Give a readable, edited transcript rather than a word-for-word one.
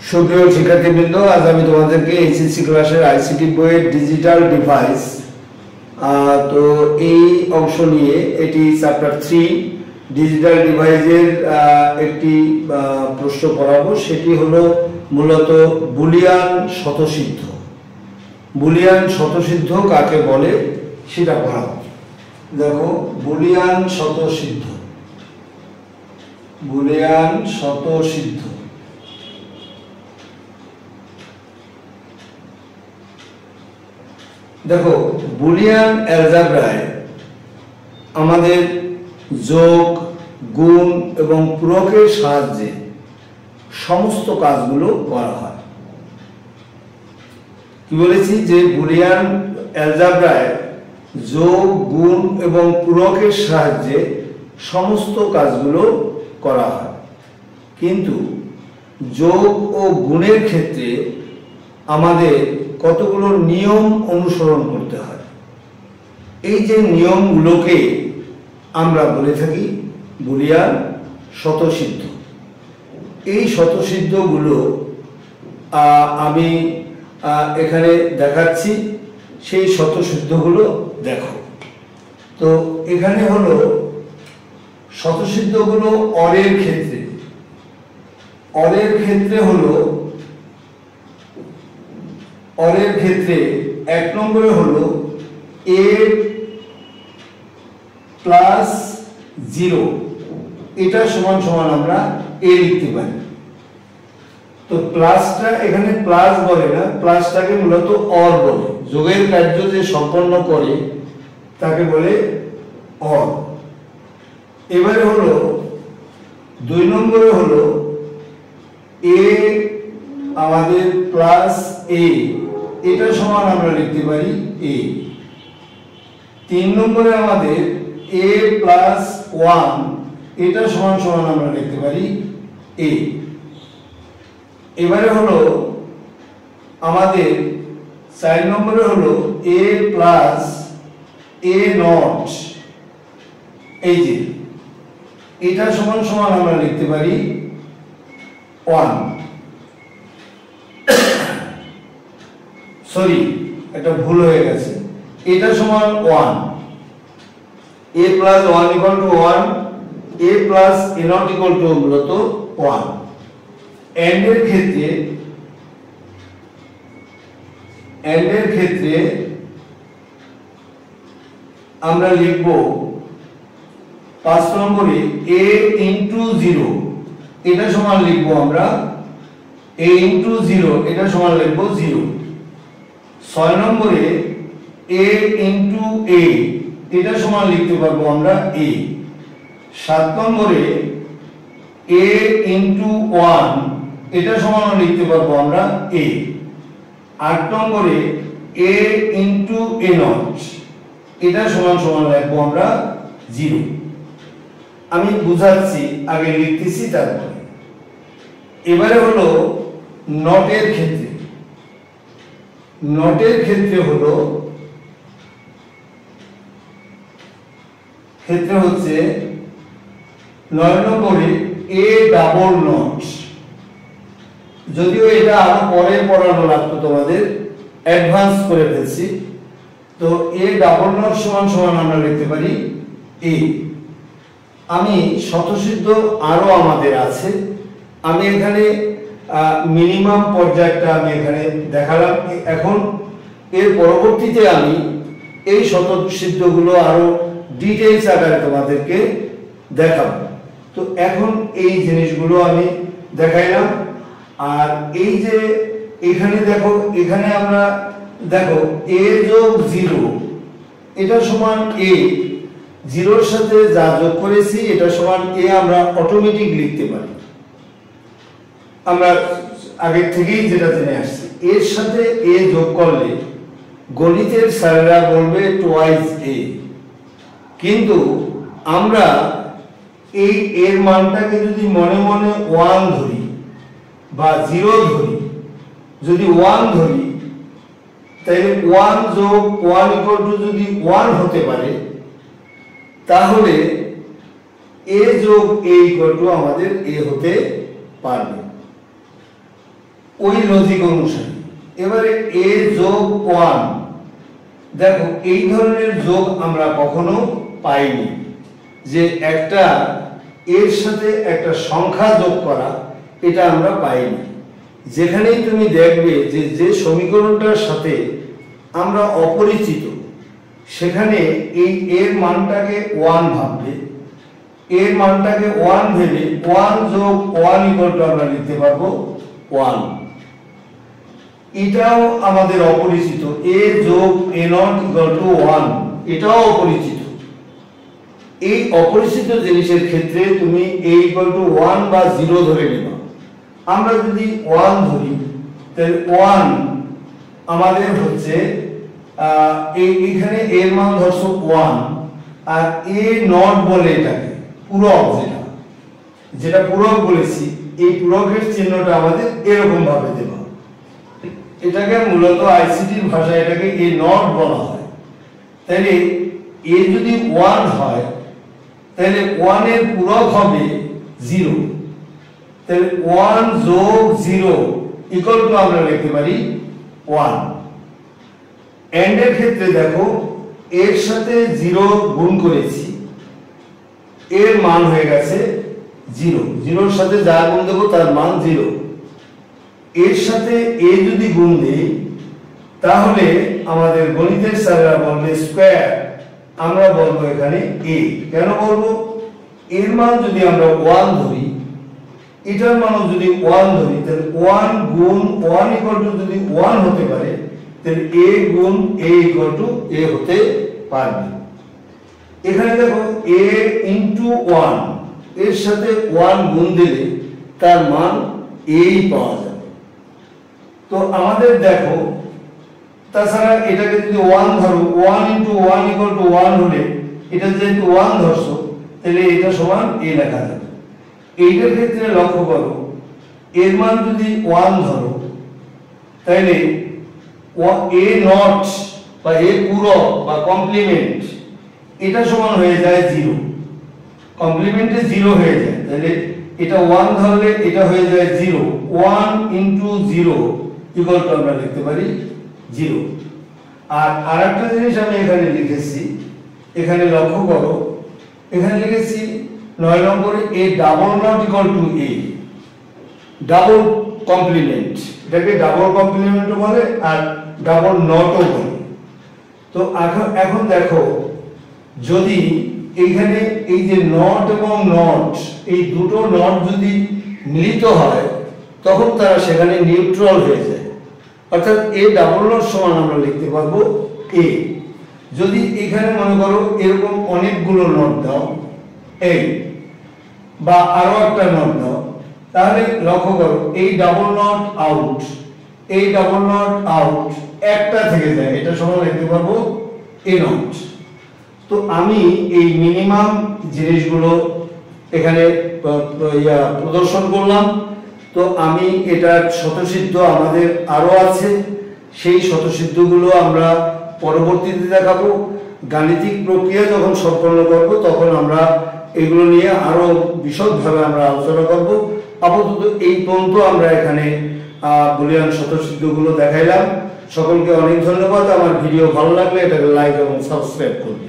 সুপ্রিয় শিক্ষার্থীবৃন্দ, আজ আমি তোমাদেরকে এইচএসসি ক্লাসের আইসিটি বইয়ের ডিজিটাল ডিভাইস তো এই অংশ নিয়ে এটি চ্যাপ্টার 3 ডিজিটাল ডিভাইসের একটি প্রশ্ন পড়াবো। সেটি হলো মূলত বুলিয়ান স্বতঃসিদ্ধ। বুলিয়ান স্বতঃসিদ্ধ কাকে বলে সেটা পড়াবো। দেখো, বুলিয়ান স্বতঃসিদ্ধ, বুলিয়ান স্বতঃসিদ্ধ দেখো, বুলিয়ান অ্যালজেব্রায় আমাদের যোগ, গুণ এবং পূরকের সাহায্যে সমস্ত কাজগুলো করা হয়। কি বলেছি যে বুলিয়ান অ্যালজেব্রায় যোগ, গুণ এবং পূরকের সাহায্যে সমস্ত কাজগুলো করা হয়, কিন্তু যোগ ও গুণের ক্ষেত্রে আমাদের কতগুলো নিয়ম অনুসরণ করতে হয়। এই যে নিয়মগুলোকে আমরা বলে থাকি বুলিয়ান স্বতঃসিদ্ধ। এই স্বতঃসিদ্ধগুলো আমি এখানে দেখাচ্ছি। সেই স্বতঃসিদ্ধগুলো দেখো। তো এখানে হলো স্বতঃসিদ্ধগুলো অরের ক্ষেত্রে। অরের ক্ষেত্রে হলো, অরের ক্ষেত্রে 1 নম্বরে হলো a প্লাস 0, এটা সমান সমান আমরা a লিখতে পারি। তো প্লাসটা এখানে প্লাস বলে না, প্লাসটাকে মূলত অর বলে। যোগের কার্য যে সম্পন্ন করে তাকে বলে অর। এবারে হলো 2 নম্বরে হলো a আমাদের প্লাস a, এটা সমান আমরা লিখতে পারি a। 3 নম্বরে আমাদের a প্লাস 1, এটা সমান সমান আমরা লিখতে পারি a। এবারে হলো আমাদের 4 নম্বরে হলো a প্লাস a নট, এই যে এটা সমান সমান আমরা লিখতে পারি 1। সরি, এটা ভুল হয়ে গেছে, এটা সমান 1। a plus 1 equal to 1, a plus a not equal two মূলত 1। এন্ড এর ক্ষেত্রে আমরা লিখব 5 নম্বরে a ইনটু 0, এটা সমান লিখব আমরা a ইনটু 0, এটা সমান লিখব 0। 6 নম্বরে a ইনটু a, এটা সমান লিখতে পারবো আমরা a। 7 নম্বরে a ইনটু 1, এটা সমান লিখতে পারবো আমরা a। 8 নম্বরে a ইনটু a নট, এটা সমান সমান লিখবো আমরা 0। আমি বুঝাচ্ছি, আগে লিখতেছি তারপরে। এবারে হলো নটের ক্ষেত্রে। নটের ক্ষেত্রে হলো হচ্ছে 9 নম্বরে a ডাবল নট। যদিও এটা আরো পরে পড়ানো লাগতো, তোমাদের অ্যাডভান্স করে ফেলছি। তো a ডাবল নট সমান সমান আমরা লিখতে পারি a। আমি স্বতঃসিদ্ধ আরো আমাদের আছে, আমি এখানে মিনিমাম পর্যায়টা আমি এখানে দেখালাম। এখন এর পরবর্তীতে আমি এই স্বতঃসিদ্ধগুলো আরো ডিটেইলস আকারে তোমাদেরকে দেখাবো। তো এখন এই জিনিসগুলো আমি দেখাইলাম। আর এই যে এখানে দেখো, এখানে আমরা দেখো a যোগ 0, এটা সমান a। 0-র সাথে যা যোগ করেছি এটা সমান a, আমরা অটোমেটিক লিখতে পারি। আমরা আগে থেকেই যেটা জেনে আসছি, এর সাথে a যোগ করলে গণিতের স্যারেরা বলবে টুয়াইস a। কিন্তু আমরা এই এর মানটাকে যদি মনে মনে 1 ধরি বা 0 ধরি, যদি 1 ধরি, তাহলে 1 যোগ 1 ইকুয়াল টু যদি 1 হতে পারে, তাহলে a যোগ a ইকুয়াল টু আমাদের a হতে পারবে। ওই লজিক অনুসারে। এবারে a যোগ 1, দেখো এই ধরনের যোগ আমরা কখনো পাইনি, যে একটা এর সাথে একটা সংখ্যা যোগ করা, এটা আমরা পাইনি। যেখানেই তুমি দেখবে যে যে সমীকরণটার সাথে আমরা অপরিচিত, সেখানে এই এর মানটাকে 1 ভাববে, এর মানটাকে 1 ভেবে 1 যোগ 1 ইকুয়াল টু আমরা লিখতে পারবো 1। এটাও আমাদের অপরিচিত, a যোগ a0 ইকুয়াল টু 1, এটাও অপরিচিত। এই অপরিচিত জিনিসের ক্ষেত্রে তুমি a ইকুয়াল টু 1 বা 0 ধরে নেবা। আমরা যদি 1 ধরি, তাহলে 1 আমাদের হচ্ছে এইখানে এর মান ধরছো 1, আর a0 বলে এটাকে পূরক, যেটা পূরক বলেছি, এই পূরকের চিহ্নটা আমাদের এরকম ভাবে দেব। এটাকে মূলত আইসিটির ভাষায় এটাকে a0 বলা হয়। তাহলে a যদি 1 হয়, তাহলে 1 এর পূরক হবে 0, তাহলে 1 যোগ 0 ইকুয়াল টু আমরা লিখতে পারি 1। এন্ড এর ক্ষেত্রে দেখো এর সাথে 0 গুণ করেছি, এর মান হয়ে গেছে 0, 0 এর সাথে যা গুণ দেব তার মান 0। এর সাথে a যদি গুণ দেই, তাহলে আমাদের গণিতের স্যাররা বলবে স্কয়ার, আমরা বলবো এখানে a। কেন বলবো? এর মান যদি আমরা 1 ধরি, এটার মানও যদি 1 ধরি, তাহলে 1 গুণ 1 ইকুয়াল টু যদি 1 হতে পারে, তাহলে a গুণ a ইকুয়াল টু a হতে পারবে। এখানে দেখো a ইনটু 1, এর সাথে 1 গুণ দিলে তার মান a পাওয়া যাবে। তো আমাদের দেখো, তাছাড়া এটাকে যদি 1 ধরো, 1 ইনটু 1 ইকুয়াল টু 1 হলে, এটা যেহেতু 1 ধরছো, তাহলে এটা সমান a লেখা যাবে। এইটার ক্ষেত্রে লক্ষ্য করো, এর মান যদি 1 ধরো, তাহলে a0 বা a পূরক বা কমপ্লিমেন্ট, এটা সমান হয়ে যায় 0, কমপ্লিমেন্টে 0 হয়ে যায়। তাহলে এটা 1 ধরলে এটা হয়ে যায় 0, 1 ইনটু 0 ইকুয়াল টু আমরা লিখতে পারি 0। আর আরেকটা জিনিস আমি এখানে লিখেছি, এখানে লক্ষ্য করো, এখানে লিখেছি 9 নম্বরে a double not equal to a, double complement, এটাকে ডাবল কমপ্লিমেন্টও বলে আর ডাবল নটও বলে। তো এখন দেখো, যদি এইখানে এই যে নট এবং নট, এই দুটো নট যদি মিলিত হয়, তখন তারা সেখানে নিউট্রাল হয়ে যায়, অর্থাৎ a ডাবল নট সমান আমরা লিখতে পারবো a। যদি এখানে মনে করো এরকম অনেকগুলো নট দাও, এই বা আরো একটা নট দাও, তাহলে লক্ষ্য করো এই ডাবল নট আউট, এই ডাবল নট আউট, একটা থেকে যায়, এটা সমান লিখতে পারবো a নট। তো আমি এই মিনিমাম জিনিসগুলো এখানে প্রদর্শন করলাম। তো আমি এটার স্বতঃসিদ্ধ আমাদের আরো আছে, সেই স্বতঃসিদ্ধগুলো আমরা পরবর্তীতে দেখাবো। গাণিতিক প্রক্রিয়া যখন সম্পন্ন করব, তখন আমরা এগুলো নিয়ে আরো বিশদভাবে আমরা আলোচনা করব। আপাতত এই পর্যন্ত আমরা এখানে বুলিয়ান স্বতঃসিদ্ধগুলো দেখাইলাম। সকলকে অনেক ধন্যবাদ। আমার ভিডিও ভালো লাগলে এটাকে লাইক এবং সাবস্ক্রাইব করবে।